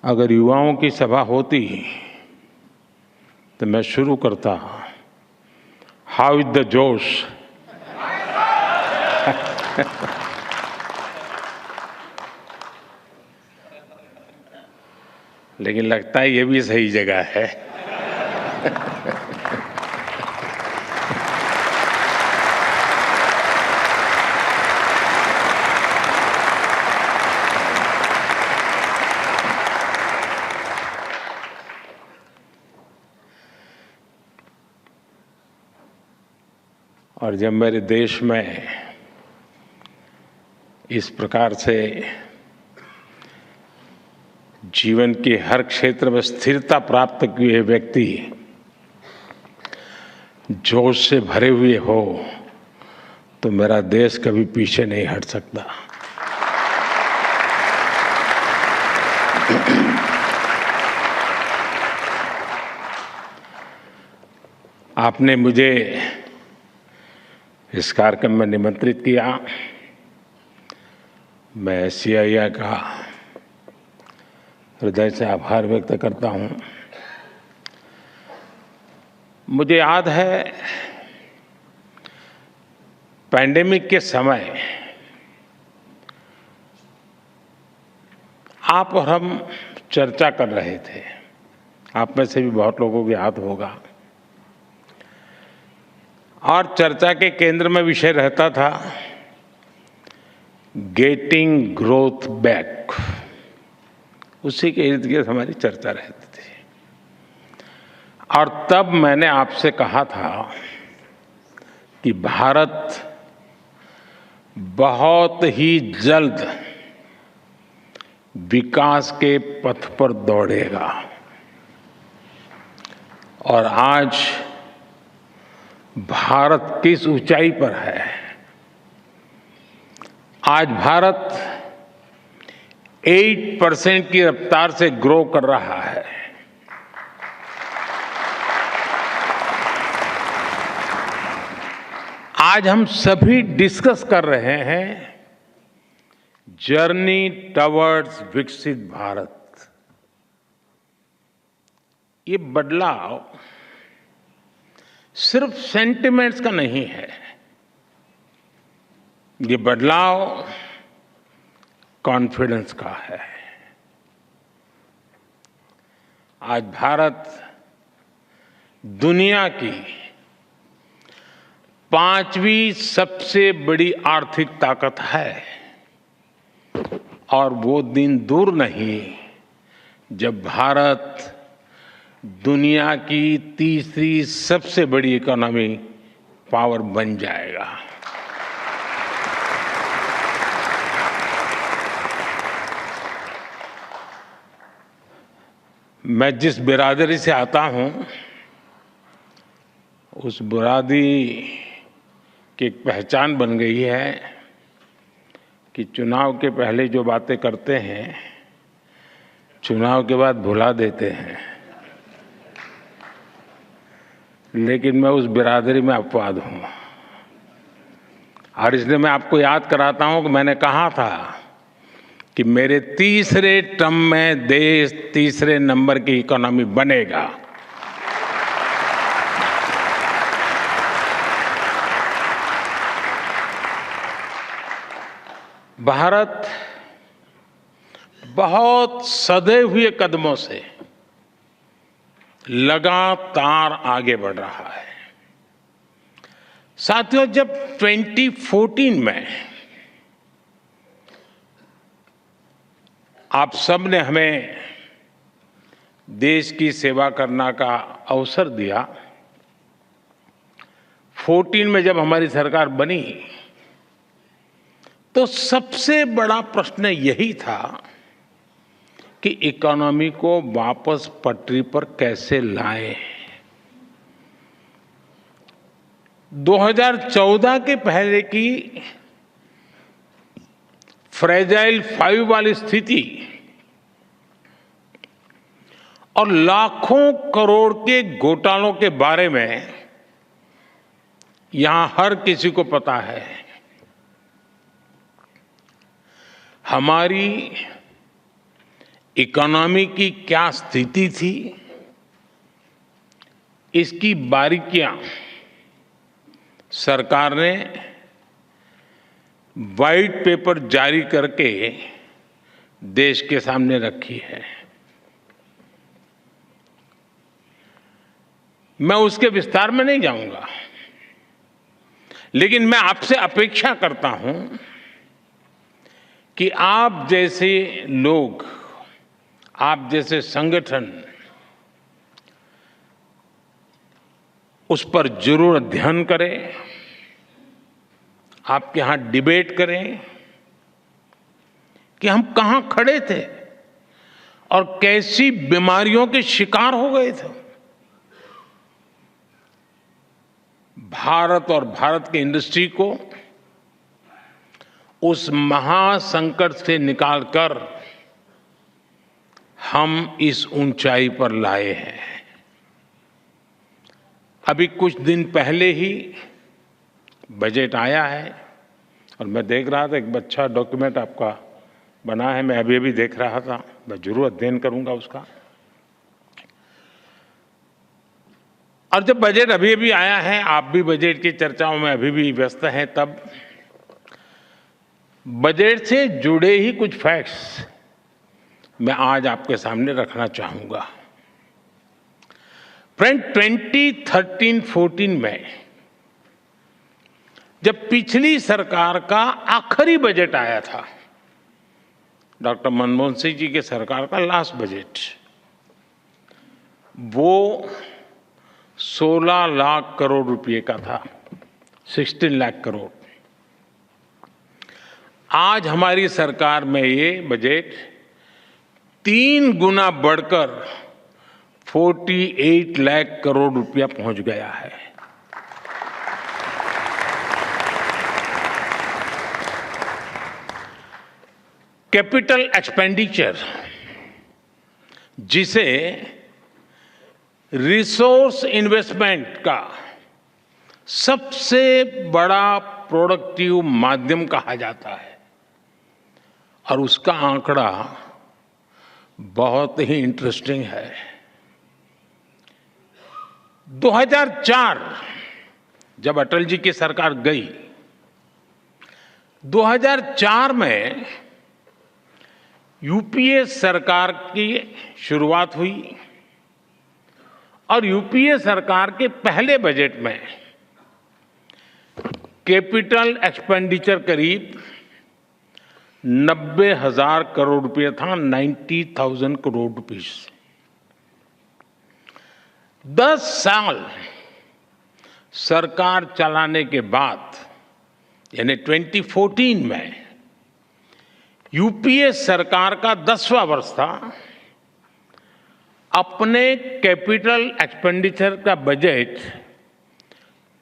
अगर युवाओं की सभा होती तो मैं शुरू करता, हाउ इज द जोश। लेकिन लगता है ये भी सही जगह है। और जब मेरे देश में इस प्रकार से जीवन के हर क्षेत्र में स्थिरता प्राप्त किए व्यक्ति जोश से भरे हुए हो तो मेरा देश कभी पीछे नहीं हट सकता। आपने मुझे इस कार्यक्रम में निमंत्रित किया। मैं CII का हृदय से आभार व्यक्त करता हूं। मुझे याद है पैंडेमिक के समय आप और हम चर्चा कर रहे थे। आप में से भी बहुत लोगों को याद होगा। और चर्चा के केंद्र में विषय रहता था गेटिंग ग्रोथ बैक। उसी के इर्द गिर्द हमारी चर्चा रहती थी। और तब मैंने आपसे कहा था कि भारत बहुत ही जल्द विकास के पथ पर दौड़ेगा। और आज भारत किस ऊंचाई पर है। आज भारत 8% की रफ्तार से ग्रो कर रहा है। आज हम सभी डिस्कस कर रहे हैं जर्नी टवर्ड्स विकसित भारत। ये बदलाव सिर्फ सेंटिमेंट्स का नहीं है। ये बदलाव कॉन्फिडेंस का है। आज भारत दुनिया की 5वीं सबसे बड़ी आर्थिक ताकत है। और वो दिन दूर नहीं जब भारत दुनिया की 3री सबसे बड़ी इकोनॉमी पावर बन जाएगा। मैं जिस बिरादरी से आता हूं उस बिरादरी की एक पहचान बन गई है कि चुनाव के पहले जो बातें करते हैं चुनाव के बाद भुला देते हैं। लेकिन मैं उस बिरादरी में अपवाद हूं। और इसलिए मैं आपको याद कराता हूं कि मैंने कहा था कि मेरे 3रे टर्म में देश 3रे नंबर की इकोनॉमी बनेगा। भारत बहुत सधे हुए कदमों से लगातार आगे बढ़ रहा है। साथियों, जब 2014 में आप सब ने हमें देश की सेवा करने का अवसर दिया, 14 में जब हमारी सरकार बनी तो सबसे बड़ा प्रश्न यही था कि इकोनॉमी को वापस पटरी पर कैसे लाएं। 2014 के पहले की फ्रेजाइल 5 वाली स्थिति और लाखों करोड़ के घोटालों के बारे में यहां हर किसी को पता है। हमारी इकोनॉमी की क्या स्थिति थी, इसकी बारीकियां सरकार ने व्हाइट पेपर जारी करके देश के सामने रखी है। मैं उसके विस्तार में नहीं जाऊंगा, लेकिन मैं आपसे अपेक्षा करता हूं कि आप जैसे लोग, आप जैसे संगठन उस पर जरूर अध्ययन करें, आपके यहां डिबेट करें कि हम कहां खड़े थे और कैसी बीमारियों के शिकार हो गए थे। भारत और भारत की इंडस्ट्री को उस महासंकट से निकालकर हम इस ऊंचाई पर लाए हैं। अभी कुछ दिन पहले ही बजट आया है और मैं देख रहा था, एक अच्छा डॉक्यूमेंट आपका बना है, मैं अभी देख रहा था, मैं जरूर अध्ययन करूंगा उसका। और जब बजट अभी आया है, आप भी बजट की चर्चाओं में अभी भी व्यस्त हैं, तब बजट से जुड़े ही कुछ फैक्ट्स मैं आज आपके सामने रखना चाहूंगा। फ्रेंड, 2013-14 में जब पिछली सरकार का आखिरी बजट आया था, डॉक्टर मनमोहन सिंह जी के सरकार का लास्ट बजट, वो 16 लाख करोड़ रुपए का था, 16 लाख करोड़। आज हमारी सरकार में ये बजट 3 गुना बढ़कर 48 लाख करोड़ रुपया पहुंच गया है। कैपिटल एक्सपेंडिचर, जिसे रिसोर्स इन्वेस्टमेंट का सबसे बड़ा प्रोडक्टिव माध्यम कहा जाता है, और उसका आंकड़ा बहुत ही इंटरेस्टिंग है। 2004 जब अटल जी की सरकार गई, 2004 में यूपीए सरकार की शुरुआत हुई और यूपीए सरकार के पहले बजट में कैपिटल एक्सपेंडिचर करीब 90,000 करोड़ रुपए था, 90,000 करोड़ रुपीस। 10 साल सरकार चलाने के बाद, यानी 2014 में यूपीए सरकार का 10वां वर्ष था, अपने कैपिटल एक्सपेंडिचर का बजट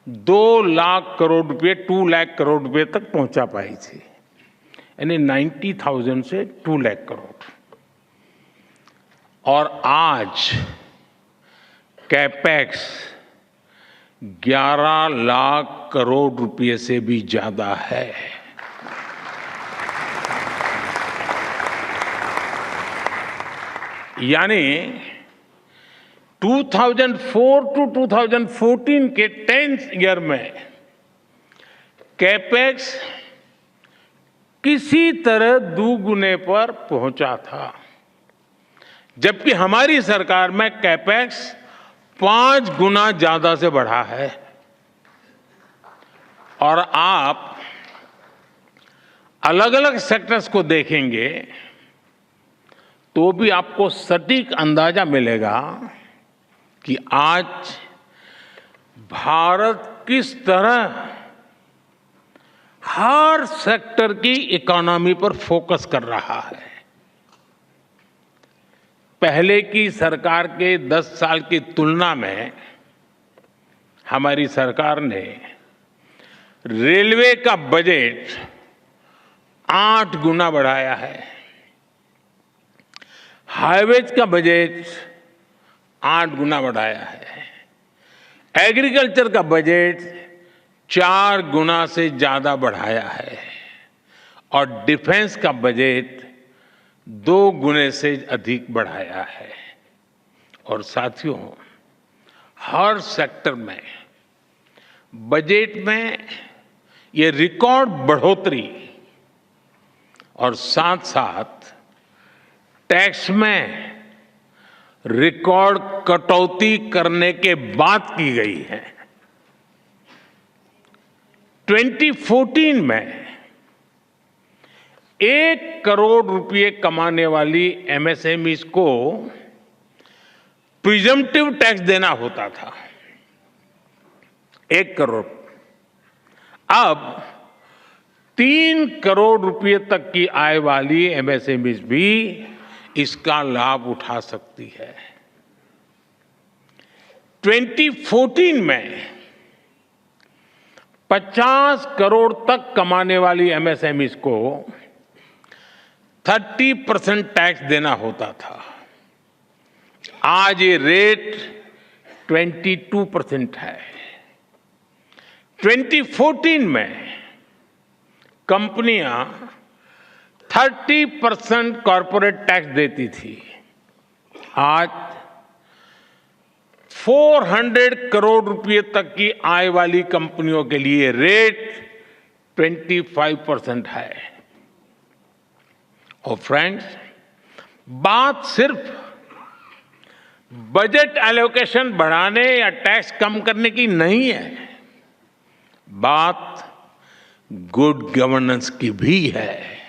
2 लाख करोड़ रुपए, 2 लाख करोड़ रुपए तक पहुंचा पाई थी, यानी 90,000 से 2 लाख करोड़। और आज कैपेक्स 11 लाख करोड़ रुपए से भी ज्यादा है। यानी 2004 टू 2014 के 10th ईयर में कैपेक्स किसी तरह दुगुने पर पहुंचा था, जबकि हमारी सरकार में कैपेक्स 5 गुना ज्यादा से बढ़ा है। और आप अलग अलग सेक्टर्स को देखेंगे तो भी आपको सटीक अंदाजा मिलेगा कि आज भारत किस तरह हर सेक्टर की इकोनॉमी पर फोकस कर रहा है। पहले की सरकार के 10 साल की तुलना में हमारी सरकार ने रेलवे का बजट 8 गुना बढ़ाया है, हाईवेज का बजट 8 गुना बढ़ाया है, एग्रीकल्चर का बजट 4 गुना से ज्यादा बढ़ाया है, और डिफेंस का बजट 2 गुने से अधिक बढ़ाया है। और साथियों, हर सेक्टर में बजट में ये रिकॉर्ड बढ़ोतरी और साथ साथ टैक्स में रिकॉर्ड कटौती करने के बाद की गई है। 2014 में 1 करोड़ रुपए कमाने वाली एमएसएमईज को प्रिजम्पटिव टैक्स देना होता था, 1 करोड़। अब 3 करोड़ रुपए तक की आय वाली एमएसएमईज भी इसका लाभ उठा सकती है। 2014 में 50 करोड़ तक कमाने वाली एमएसएमईज को 30% टैक्स देना होता था। आज ये रेट 22% है। 2014 में कंपनियां 30% कॉर्पोरेट टैक्स देती थी। आज 400 करोड़ रुपए तक की आय वाली कंपनियों के लिए रेट 25% है। और फ्रेंड्स, बात सिर्फ बजट एलोकेशन बढ़ाने या टैक्स कम करने की नहीं है, बात गुड गवर्नेंस की भी है।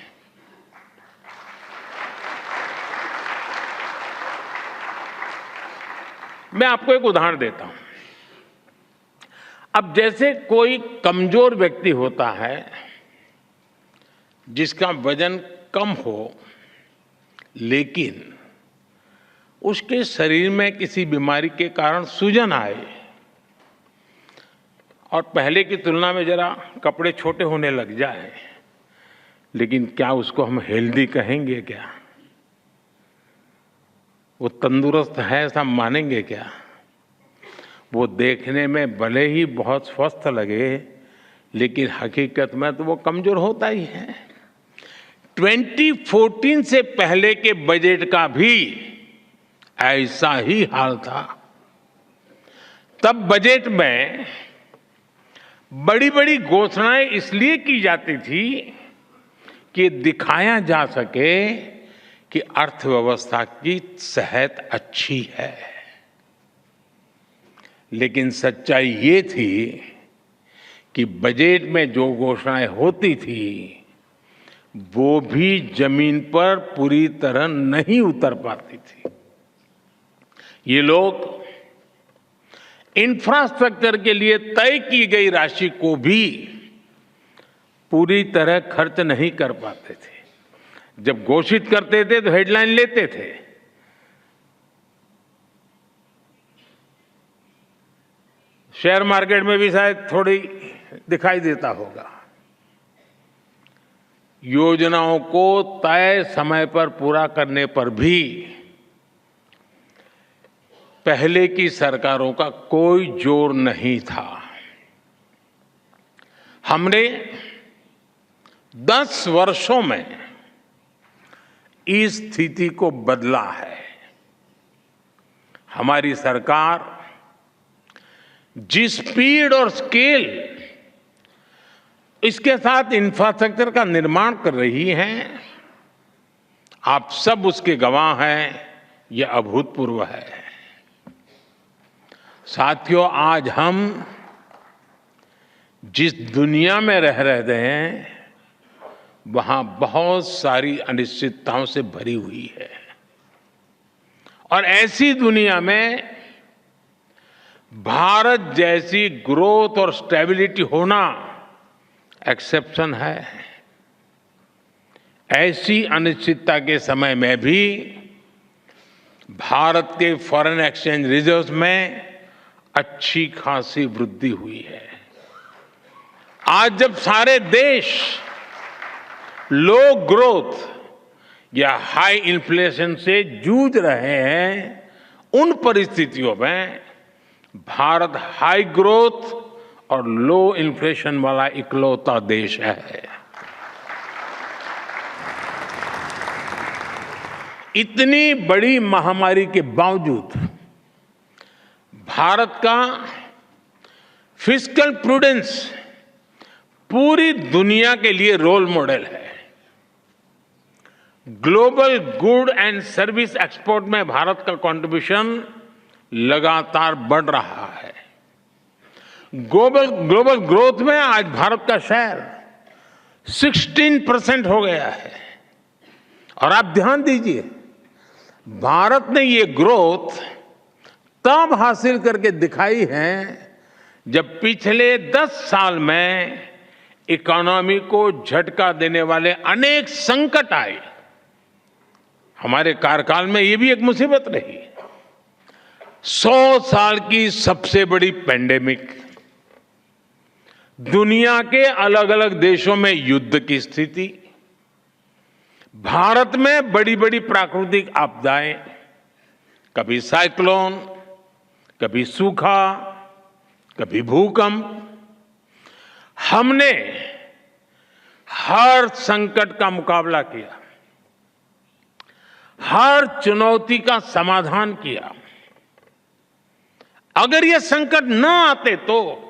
मैं आपको एक उदाहरण देता हूं। अब जैसे कोई कमजोर व्यक्ति होता है जिसका वजन कम हो, लेकिन उसके शरीर में किसी बीमारी के कारण सूजन आए और पहले की तुलना में जरा कपड़े छोटे होने लग जाए, लेकिन क्या उसको हम हेल्दी कहेंगे? क्या वो तंदुरुस्त है ऐसा मानेंगे क्या? वो देखने में भले ही बहुत स्वस्थ लगे, लेकिन हकीकत में तो वो कमजोर होता ही है। 2014 से पहले के बजट का भी ऐसा ही हाल था। तब बजट में बड़ी बड़ी घोषणाएं इसलिए की जाती थी कि दिखाया जा सके कि अर्थव्यवस्था की सेहत अच्छी है। लेकिन सच्चाई ये थी कि बजट में जो घोषणाएं होती थी वो भी जमीन पर पूरी तरह नहीं उतर पाती थी। ये लोग इंफ्रास्ट्रक्चर के लिए तय की गई राशि को भी पूरी तरह खर्च नहीं कर पाते थे। जब घोषित करते थे तो हेडलाइन लेते थे, शेयर मार्केट में भी शायद थोड़ी दिखाई देता होगा। योजनाओं को तय समय पर पूरा करने पर भी पहले की सरकारों का कोई जोर नहीं था। हमने 10 वर्षों में इस स्थिति को बदला है। हमारी सरकार जिस स्पीड और स्केल इसके साथ इंफ्रास्ट्रक्चर का निर्माण कर रही है, आप सब उसके गवाह हैं। यह अभूतपूर्व है। साथियों, आज हम जिस दुनिया में रह रहे हैं वहां बहुत सारी अनिश्चितताओं से भरी हुई है। और ऐसी दुनिया में भारत जैसी ग्रोथ और स्टेबिलिटी होना एक्सेप्शन है। ऐसी अनिश्चितता के समय में भी भारत के फॉरेन एक्सचेंज रिजर्व्स में अच्छी खासी वृद्धि हुई है। आज जब सारे देश लो ग्रोथ या हाई इन्फ्लेशन से जूझ रहे हैं, उन परिस्थितियों में भारत हाई ग्रोथ और लो इन्फ्लेशन वाला इकलौता देश है। इतनी बड़ी महामारी के बावजूद भारत का फिस्कल प्रूडेंस पूरी दुनिया के लिए रोल मॉडल है। Global good and service export में भारत का कंट्रीब्यूशन लगातार बढ़ रहा है। ग्लोबल ग्रोथ में आज भारत का शेयर 16% हो गया है। और आप ध्यान दीजिए, भारत ने ये ग्रोथ तब हासिल करके दिखाई है जब पिछले 10 साल में इकोनॉमी को झटका देने वाले अनेक संकट आए। हमारे कार्यकाल में ये भी एक मुसीबत रही। 100 साल की सबसे बड़ी पैंडेमिक, दुनिया के अलग अलग देशों में युद्ध की स्थिति, भारत में बड़ी बड़ी प्राकृतिक आपदाएं, कभी साइक्लोन, कभी सूखा, कभी भूकंप। हमने हर संकट का मुकाबला किया, हर चुनौती का समाधान किया। अगर ये संकट न आते तो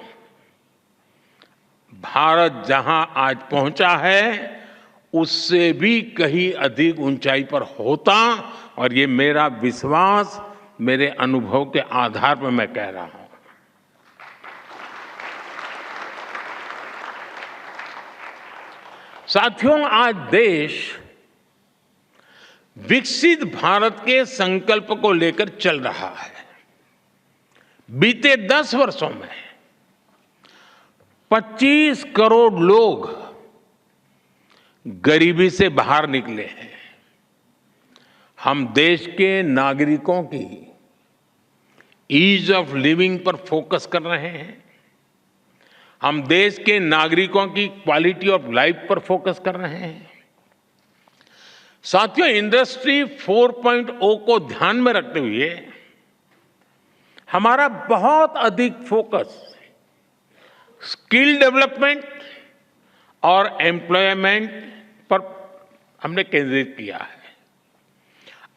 भारत जहां आज पहुंचा है उससे भी कहीं अधिक ऊंचाई पर होता। और ये मेरा विश्वास, मेरे अनुभव के आधार पर मैं कह रहा हूं। साथियों, आज देश विकसित भारत के संकल्प को लेकर चल रहा है। बीते 10 वर्षों में 25 करोड़ लोग गरीबी से बाहर निकले हैं। हम देश के नागरिकों की ईज ऑफ लिविंग पर फोकस कर रहे हैं। हम देश के नागरिकों की क्वालिटी ऑफ लाइफ पर फोकस कर रहे हैं। साथियों, इंडस्ट्री 4.0 को ध्यान में रखते हुए हमारा बहुत अधिक फोकस स्किल डेवलपमेंट और एम्प्लॉयमेंट पर हमने केंद्रित किया है।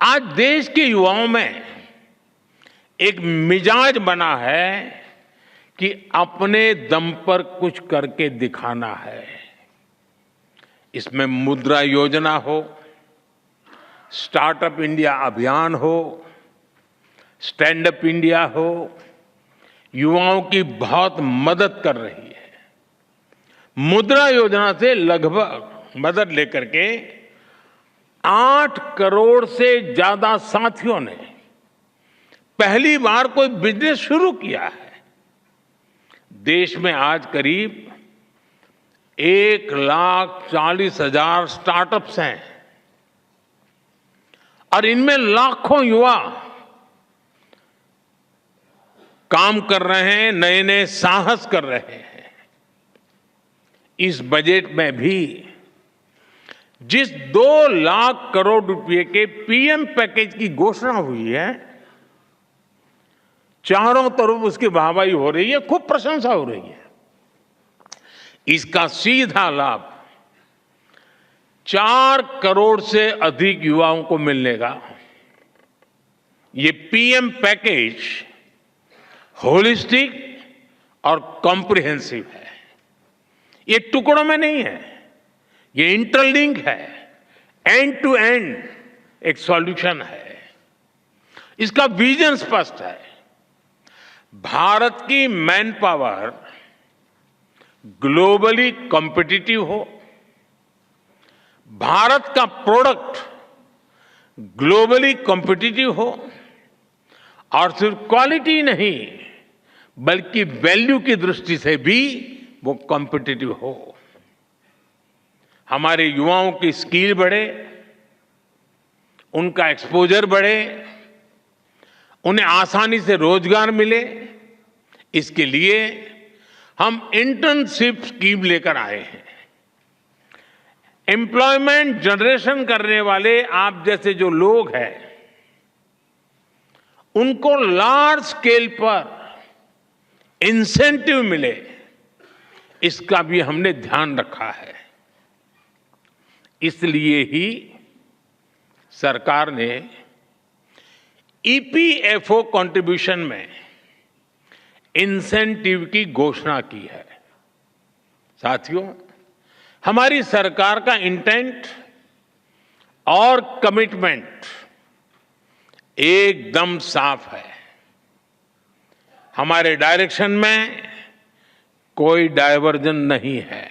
आज देश के युवाओं में एक मिजाज बना है कि अपने दम पर कुछ करके दिखाना है। इसमें मुद्रा योजना हो, स्टार्टअप इंडिया अभियान हो, स्टैंड अप इंडिया हो, युवाओं की बहुत मदद कर रही है। मुद्रा योजना से लगभग मदद लेकर के 8 करोड़ से ज्यादा साथियों ने पहली बार कोई बिजनेस शुरू किया है। देश में आज करीब 1,40,000 स्टार्टअप्स हैं और इनमें लाखों युवा काम कर रहे हैं, नए नए साहस कर रहे हैं। इस बजट में भी जिस 2 लाख करोड़ रुपए के पीएम पैकेज की घोषणा हुई है, चारों तरफ उसकी वाहवाही हो रही है, खूब प्रशंसा हो रही है। इसका सीधा लाभ 4 करोड़ से अधिक युवाओं को मिलने का। ये पीएम पैकेज होलिस्टिक और कॉम्प्रिहेंसिव है। ये टुकड़ों में नहीं है, ये इंटरलिंक है, एंड टू एंड एक सॉल्यूशन है। इसका विजन स्पष्ट है। भारत की मैन पावर ग्लोबली कॉम्पिटिटिव हो, भारत का प्रोडक्ट ग्लोबली कॉम्पिटिटिव हो और सिर्फ क्वालिटी नहीं बल्कि वैल्यू की दृष्टि से भी वो कॉम्पिटिटिव हो। हमारे युवाओं की स्किल बढ़े, उनका एक्सपोजर बढ़े, उन्हें आसानी से रोजगार मिले। इसके लिए हम इंटर्नशिप स्कीम लेकर आए हैं। एम्प्लॉयमेंट जनरेशन करने वाले आप जैसे जो लोग हैं, उनको लार्ज स्केल पर इंसेंटिव मिले, इसका भी हमने ध्यान रखा है। इसलिए ही सरकार ने ईपीएफओ कंट्रीब्यूशन में इंसेंटिव की घोषणा की है। साथियों, हमारी सरकार का इंटेंट और कमिटमेंट एकदम साफ है। हमारे डायरेक्शन में कोई डायवर्जन नहीं है।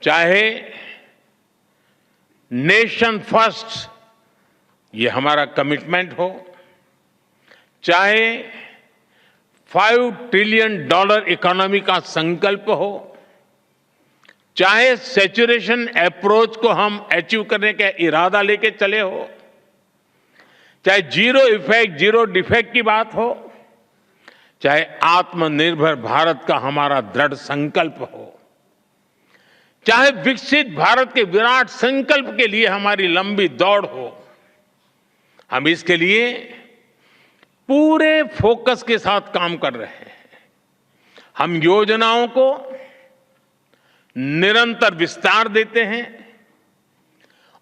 चाहे नेशन फर्स्ट ये हमारा कमिटमेंट हो, चाहे $5 ट्रिलियन इकोनॉमी का संकल्प हो, चाहे सैचुरेशन अप्रोच को हम अचीव करने का इरादा लेके चले हो, चाहे जीरो इफेक्ट जीरो डिफेक्ट की बात हो, चाहे आत्मनिर्भर भारत का हमारा दृढ़ संकल्प हो, चाहे विकसित भारत के विराट संकल्प के लिए हमारी लंबी दौड़ हो, हम इसके लिए पूरे फोकस के साथ काम कर रहे हैं। हम योजनाओं को निरंतर विस्तार देते हैं,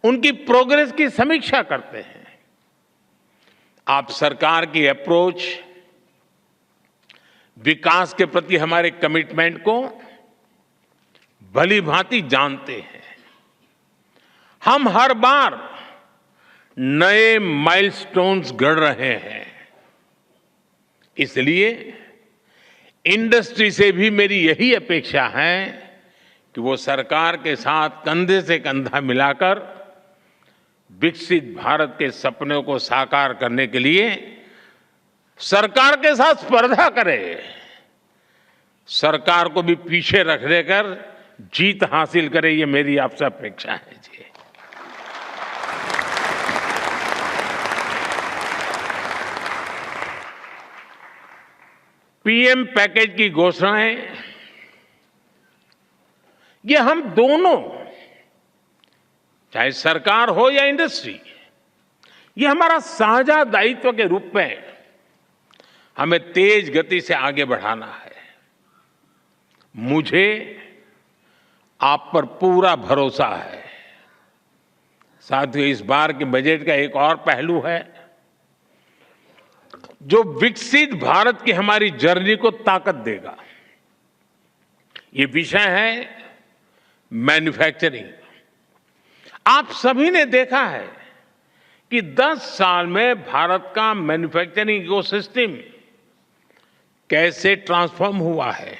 उनकी प्रोग्रेस की समीक्षा करते हैं। आप सरकार की अप्रोच, विकास के प्रति हमारे कमिटमेंट को भली भांति जानते हैं। हम हर बार नए माइलस्टोन्स गढ़ रहे हैं। इसलिए इंडस्ट्री से भी मेरी यही अपेक्षा है कि वो सरकार के साथ कंधे से कंधा मिलाकर विकसित भारत के सपनों को साकार करने के लिए सरकार के साथ स्पर्धा करे, सरकार को भी पीछे रख देकर जीत हासिल करे। ये मेरी आपसे अपेक्षा है जी। पीएम पैकेज की घोषणाएं, ये हम दोनों, चाहे सरकार हो या इंडस्ट्री, ये हमारा साझा दायित्व के रूप में हमें तेज गति से आगे बढ़ाना है। मुझे आप पर पूरा भरोसा है। साथियों, इस बार के बजट का एक और पहलू है जो विकसित भारत की हमारी जर्नी को ताकत देगा। ये विषय है मैन्युफैक्चरिंग। आप सभी ने देखा है कि 10 साल में भारत का मैन्युफैक्चरिंग इकोसिस्टम कैसे ट्रांसफॉर्म हुआ है।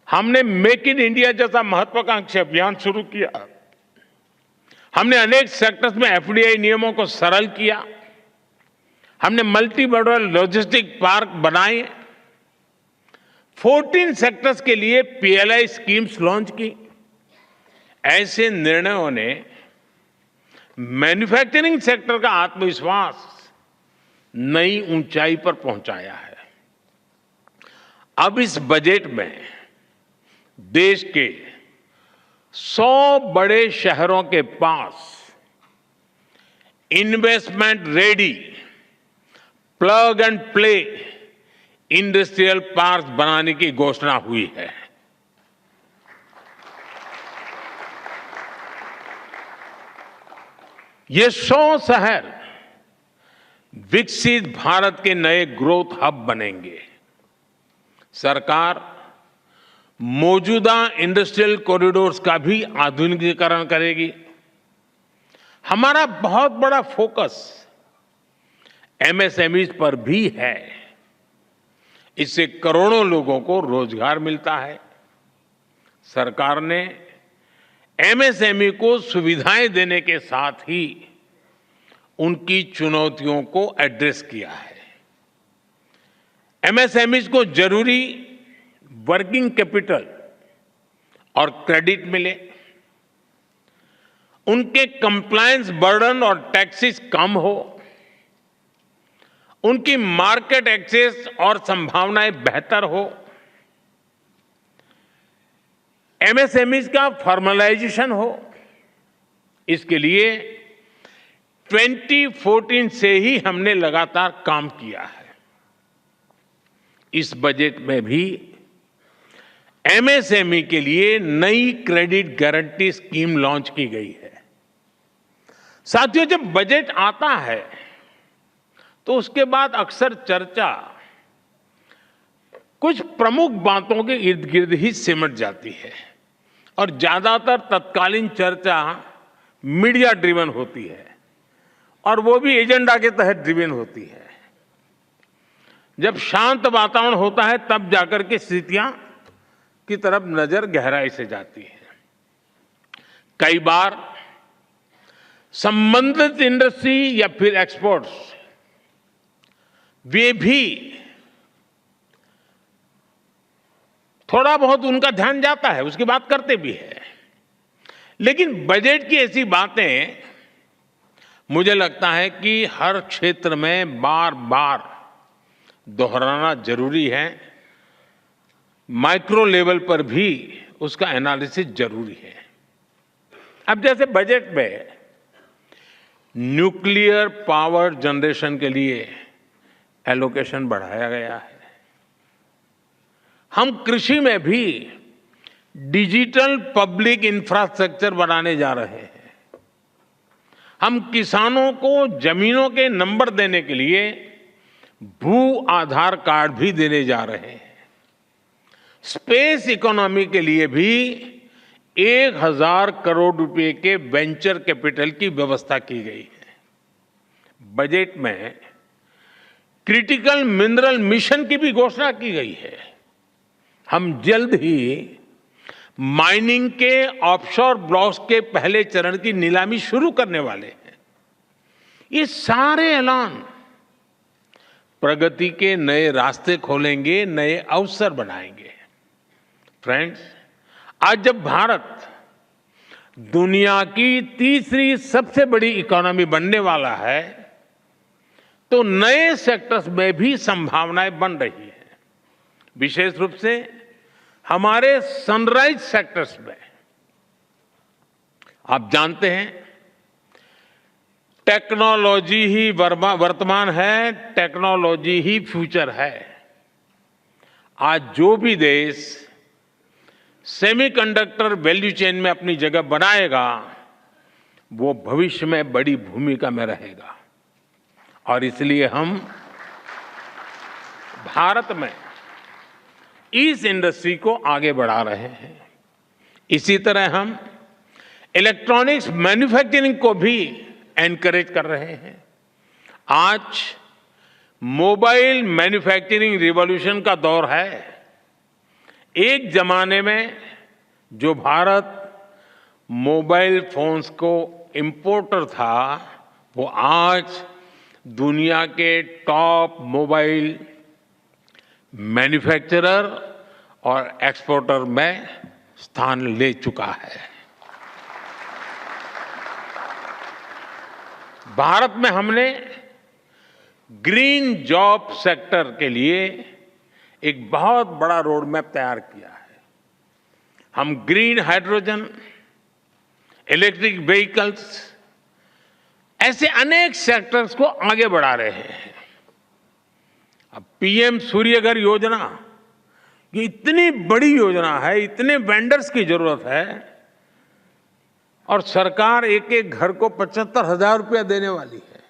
हमने मेक इन इंडिया जैसा महत्वाकांक्षी अभियान शुरू किया। हमने अनेक सेक्टर्स में एफडीआई नियमों को सरल किया। हमने मल्टी मॉडल लॉजिस्टिक पार्क बनाए। 14 सेक्टर्स के लिए पीएलआई स्कीम्स लॉन्च की। ऐसे निर्णयों ने मैन्युफैक्चरिंग सेक्टर का आत्मविश्वास नई ऊंचाई पर पहुंचाया है। अब इस बजट में देश के 100 बड़े शहरों के पास investment ready plug and play industrial park बनाने की घोषणा हुई है। ये 100 शहर विकसित भारत के नए ग्रोथ हब बनेंगे। सरकार मौजूदा इंडस्ट्रियल कॉरिडोर्स का भी आधुनिकीकरण करेगी। हमारा बहुत बड़ा फोकस एमएसएमईज पर भी है। इससे करोड़ों लोगों को रोजगार मिलता है। सरकार ने एमएसएमई को सुविधाएं देने के साथ ही उनकी चुनौतियों को एड्रेस किया है। एमएसएमईज को जरूरी वर्किंग कैपिटल और क्रेडिट मिले, उनके कंप्लायंस बर्डन और टैक्सेस कम हो, उनकी मार्केट एक्सेस और संभावनाएं बेहतर हो, एमएसएमईज का फॉर्मलाइजेशन हो। इसके लिए 2014 से ही हमने लगातार काम किया है। इस बजट में भी एमएसएमई के लिए नई क्रेडिट गारंटी स्कीम लॉन्च की गई है। साथियों, जब बजट आता है तो उसके बाद अक्सर चर्चा कुछ प्रमुख बातों के इर्द गिर्द ही सिमट जाती है और ज्यादातर तत्कालीन चर्चा मीडिया ड्रिवन होती है और वो भी एजेंडा के तहत ड्रिवन होती है। जब शांत वातावरण होता है तब जाकर के स्थितियां की तरफ नजर गहराई से जाती है। कई बार संबंधित इंडस्ट्री या फिर एक्सपोर्ट्स वे भी थोड़ा बहुत उनका ध्यान जाता है, उसकी बात करते भी है, लेकिन बजट की ऐसी बातें मुझे लगता है कि हर क्षेत्र में बार बार दोहराना जरूरी है। माइक्रो लेवल पर भी उसका एनालिसिस जरूरी है। अब जैसे बजट में न्यूक्लियर पावर जनरेशन के लिए एलोकेशन बढ़ाया गया है। हम कृषि में भी डिजिटल पब्लिक इंफ्रास्ट्रक्चर बनाने जा रहे हैं। हम किसानों को जमीनों के नंबर देने के लिए भू आधार कार्ड भी देने जा रहे हैं। स्पेस इकोनॉमी के लिए भी 1000 करोड़ रुपए के वेंचर कैपिटल की व्यवस्था की गई है। बजट में क्रिटिकल मिनरल मिशन की भी घोषणा की गई है। हम जल्द ही माइनिंग के ऑफशोर ब्लॉक्स के पहले चरण की नीलामी शुरू करने वाले हैं। ये सारे ऐलान प्रगति के नए रास्ते खोलेंगे, नए अवसर बनाएंगे। फ्रेंड्स, आज जब भारत दुनिया की तीसरी सबसे बड़ी इकोनॉमी बनने वाला है तो नए सेक्टर्स में भी संभावनाएं बन रही हैं। विशेष रूप से हमारे सनराइज सेक्टर्स में। आप जानते हैं, टेक्नोलॉजी ही वर्तमान है, टेक्नोलॉजी ही फ्यूचर है। आज जो भी देश सेमीकंडक्टर वैल्यू चेन में अपनी जगह बनाएगा वो भविष्य में बड़ी भूमिका में रहेगा और इसलिए हम भारत में इस इंडस्ट्री को आगे बढ़ा रहे हैं। इसी तरह हम इलेक्ट्रॉनिक्स मैन्युफैक्चरिंग को भी एनकरेज कर रहे हैं। आज मोबाइल मैन्युफैक्चरिंग रिवॉल्यूशन का दौर है। एक जमाने में जो भारत मोबाइल फोन्स को इंपोर्टर था वो आज दुनिया के टॉप मोबाइल मैन्युफैक्चरर और एक्सपोर्टर में स्थान ले चुका है। भारत में हमने ग्रीन जॉब सेक्टर के लिए एक बहुत बड़ा रोड मैप तैयार किया है। हम ग्रीन हाइड्रोजन, इलेक्ट्रिक व्हीकल्स, ऐसे अनेक सेक्टर्स को आगे बढ़ा रहे हैं। अब पीएम सूर्यघर योजना, ये इतनी बड़ी योजना है, इतने वेंडर्स की जरूरत है और सरकार एक एक घर को 75,000 रुपया देने वाली है।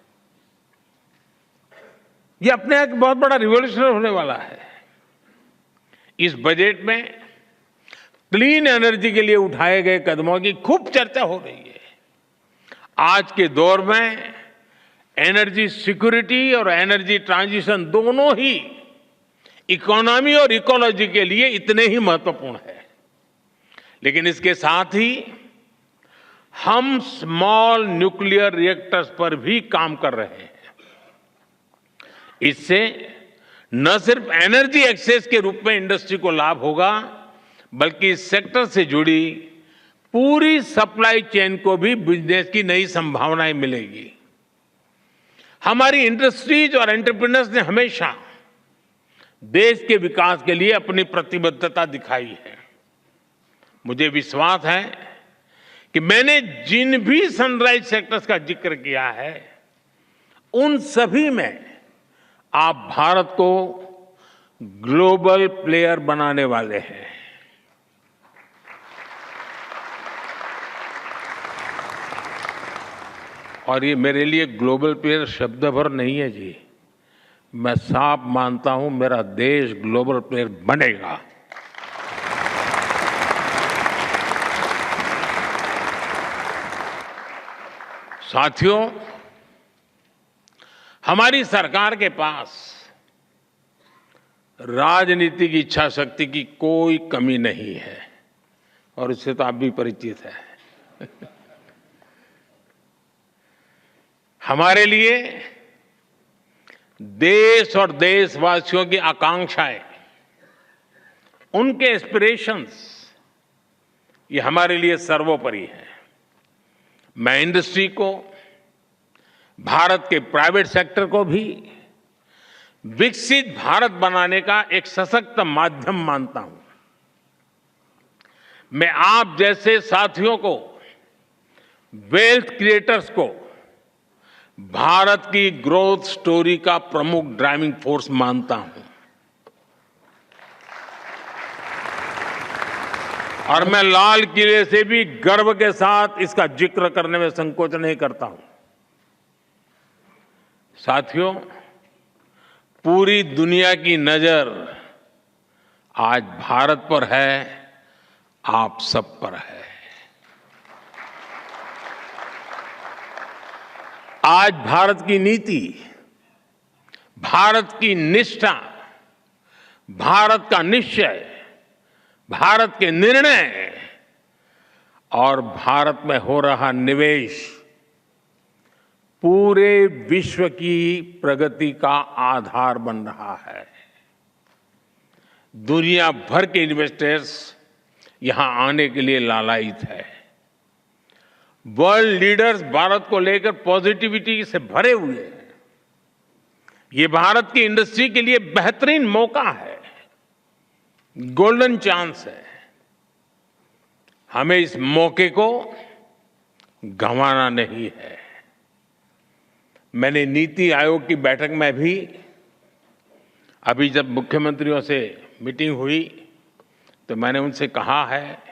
ये अपने एक बहुत बड़ा रिवॉल्यूशन होने वाला है। इस बजट में क्लीन एनर्जी के लिए उठाए गए कदमों की खूब चर्चा हो रही है। आज के दौर में एनर्जी सिक्योरिटी और एनर्जी ट्रांजिशन दोनों ही इकोनॉमी और इकोलॉजी के लिए इतने ही महत्वपूर्ण है। लेकिन इसके साथ ही हम स्मॉल न्यूक्लियर रिएक्टर्स पर भी काम कर रहे हैं। इससे न सिर्फ एनर्जी एक्सेस के रूप में इंडस्ट्री को लाभ होगा, बल्कि इस सेक्टर से जुड़ी पूरी सप्लाई चेन को भी बिजनेस की नई संभावनाएं मिलेगी। हमारी इंडस्ट्रीज और एंटरप्रेन्योर्स ने हमेशा देश के विकास के लिए अपनी प्रतिबद्धता दिखाई है। मुझे विश्वास है कि मैंने जिन भी सनराइज सेक्टर्स का जिक्र किया है उन सभी में आप भारत को ग्लोबल प्लेयर बनाने वाले हैं। और ये मेरे लिए ग्लोबल प्लेयर शब्द भर नहीं है जी। मैं साफ मानता हूं मेरा देश ग्लोबल प्लेयर बनेगा। साथियों, हमारी सरकार के पास राजनीतिक इच्छा शक्ति की कोई कमी नहीं है और इससे तो आप भी परिचित हैं। हमारे लिए देश और देशवासियों की आकांक्षाएं, उनके एस्पिरेशंस, ये हमारे लिए सर्वोपरि है। मैं इंडस्ट्री को, भारत के प्राइवेट सेक्टर को भी विकसित भारत बनाने का एक सशक्त माध्यम मानता हूं। मैं आप जैसे साथियों को, वेल्थ क्रिएटर्स को भारत की ग्रोथ स्टोरी का प्रमुख ड्राइविंग फोर्स मानता हूं। और मैं लाल किले से भी गर्व के साथ इसका जिक्र करने में संकोच नहीं करता हूं। साथियों, पूरी दुनिया की नजर आज भारत पर है, आप सब पर है। आज भारत की नीति, भारत की निष्ठा, भारत का निश्चय, भारत के निर्णय और भारत में हो रहा निवेश पूरे विश्व की प्रगति का आधार बन रहा है। दुनिया भर के इन्वेस्टर्स यहां आने के लिए लालायित है। वर्ल्ड लीडर्स भारत को लेकर पॉजिटिविटी से भरे हुए हैं। ये भारत की इंडस्ट्री के लिए बेहतरीन मौका है, गोल्डन चांस है। हमें इस मौके को गंवाना नहीं है। मैंने नीति आयोग की बैठक में भी, अभी जब मुख्यमंत्रियों से मीटिंग हुई तो मैंने उनसे कहा है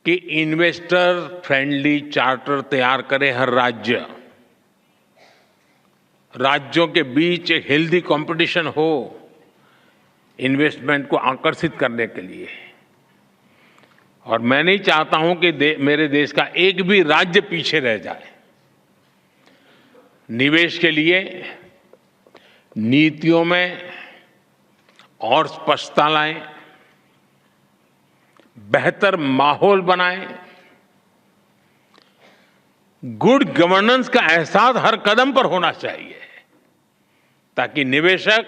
कि इन्वेस्टर फ्रेंडली चार्टर तैयार करे हर राज्य। राज्यों के बीच एक हेल्दी कंपटीशन हो इन्वेस्टमेंट को आकर्षित करने के लिए। और मैं नहीं चाहता हूं कि मेरे देश का एक भी राज्य पीछे रह जाए। निवेश के लिए नीतियों में और स्पष्टता लाएं, बेहतर माहौल बनाएं, गुड गवर्नेंस का एहसास हर कदम पर होना चाहिए ताकि निवेशक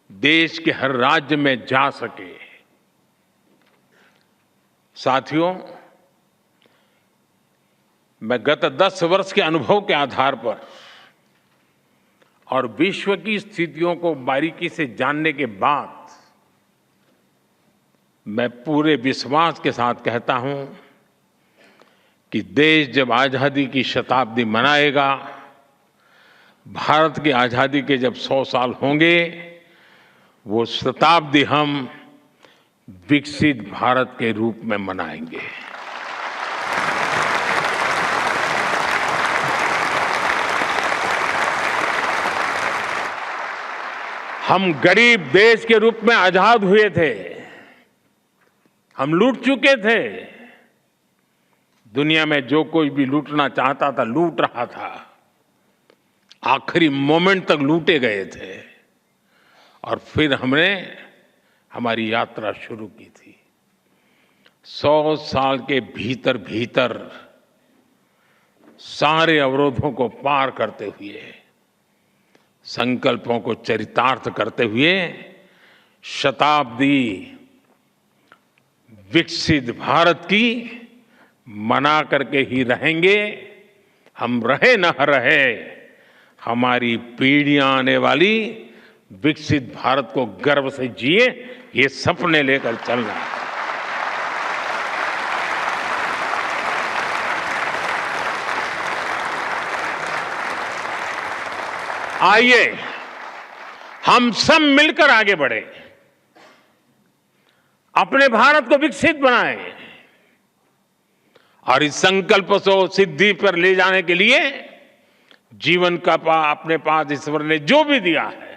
देश के हर राज्य में जा सके। साथियों, मैं गत 10 वर्ष के अनुभव के आधार पर और विश्व की स्थितियों को बारीकी से जानने के बाद मैं पूरे विश्वास के साथ कहता हूं कि देश जब आजादी की शताब्दी मनाएगा, भारत की आजादी के जब 100 साल होंगे, वो शताब्दी हम विकसित भारत के रूप में मनाएंगे। हम गरीब देश के रूप में आजाद हुए थे, हम लूट चुके थे। दुनिया में जो कोई भी लूटना चाहता था लूट रहा था, आखिरी मोमेंट तक लूटे गए थे। और फिर हमने हमारी यात्रा शुरू की थी। 100 साल के भीतर भीतर सारे अवरोधों को पार करते हुए, संकल्पों को चरितार्थ करते हुए शताब्दी विकसित भारत की मना करके ही रहेंगे। हम रहे न रहे, हमारी पीढ़ियां आने वाली विकसित भारत को गर्व से जिए, ये सपने लेकर चलना है। आइए हम सब मिलकर आगे बढ़े, अपने भारत को विकसित बनाएं और इस संकल्प को सिद्धि पर ले जाने के लिए जीवन का अपने पास ईश्वर ने जो भी दिया है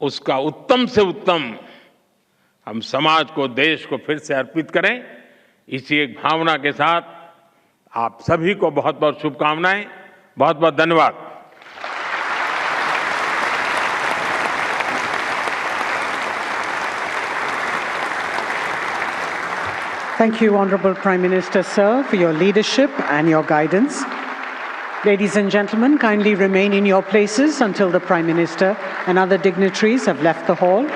उसका उत्तम से उत्तम हम समाज को, देश को फिर से अर्पित करें। इसी एक भावना के साथ आप सभी को बहुत बहुत शुभकामनाएं, बहुत बहुत धन्यवाद। Thank you, Honorable Prime Minister, sir, for your leadership and your guidance. Ladies and gentlemen, kindly remain in your places until the Prime Minister and other dignitaries have left the hall.